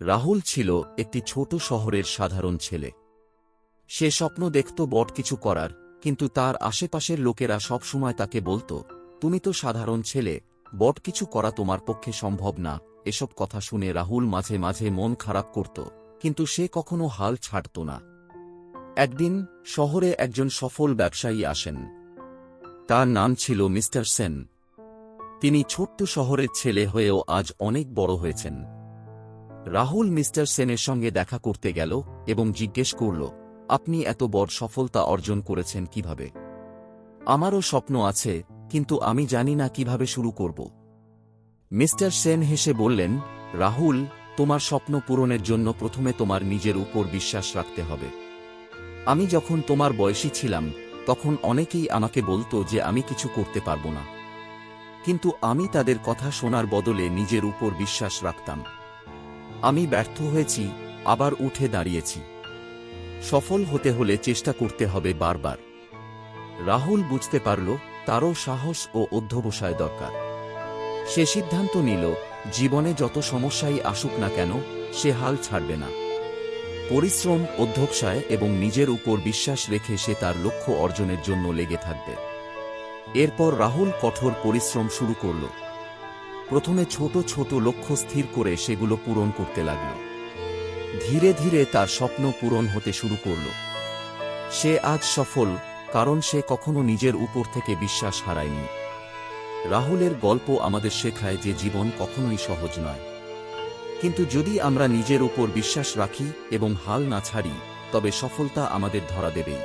রাহুল ছিল একটি ছোট শহরের সাধারণ ছেলে। সে স্বপ্ন দেখত বড় কিছু করার, কিন্তু তার আশেপাশের লোকেরা সবসময় তাকে বলত, তুমি তো সাধারণ ছেলে, বড় কিছু করা তোমার পক্ষে সম্ভব না। এসব কথা শুনে রাহুল মাঝে মাঝে মন খারাপ করত, কিন্তু সে কখনো হাল ছাড়ত না। একদিন শহরে একজন সফল ব্যবসায়ী আসেন। তার নাম ছিল মিস্টার সেন। তিনি ছোট্ট শহরের ছেলে হয়েও আজ অনেক বড় হয়েছেন। রাহুল মিস্টার সেনের সঙ্গে দেখা করতে গেল এবং জিজ্ঞেস করল, আপনি এত বড় সফলতা অর্জন করেছেন কিভাবে? আমারও স্বপ্ন আছে, কিন্তু আমি জানি না কিভাবে শুরু করব। মিস্টার সেন হেসে বললেন, রাহুল, তোমার স্বপ্ন পূরণের জন্য প্রথমে তোমার নিজের উপর বিশ্বাস রাখতে হবে। আমি যখন তোমার বয়সী ছিলাম, তখন অনেকেই আমাকে বলতো যে আমি কিছু করতে পারব না, কিন্তু আমি তাদের কথা শোনার বদলে নিজের উপর বিশ্বাস রাখতাম। আমি ব্যর্থ হয়েছি, আবার উঠে দাঁড়িয়েছি। সফল হতে হলে চেষ্টা করতে হবে বারবার। রাহুল বুঝতে পারল, তারও সাহস ও অধ্যবসায় দরকার। সে সিদ্ধান্ত নিল, জীবনে যত সমস্যাই আসুক না কেন, সে হাল ছাড়বে না। পরিশ্রম, অধ্যবসায় এবং নিজের উপর বিশ্বাস রেখে সে তার লক্ষ্য অর্জনের জন্য লেগে থাকবে। এরপর রাহুল কঠোর পরিশ্রম শুরু করল। প্রথমে ছোট ছোট লক্ষ্য স্থির করে সেগুলো পূরণ করতে লাগল। ধীরে ধীরে তার স্বপ্ন পূরণ হতে শুরু করল। সে আজ সফল, কারণ সে কখনো নিজের উপর থেকে বিশ্বাস হারায়নি। রাহুলের গল্প আমাদের শেখায় যে জীবন কখনোই সহজ নয়, কিন্তু যদি আমরা নিজের উপর বিশ্বাস রাখি এবং হাল না ছাড়ি, তবে সফলতা আমাদের ধরা দেবেই।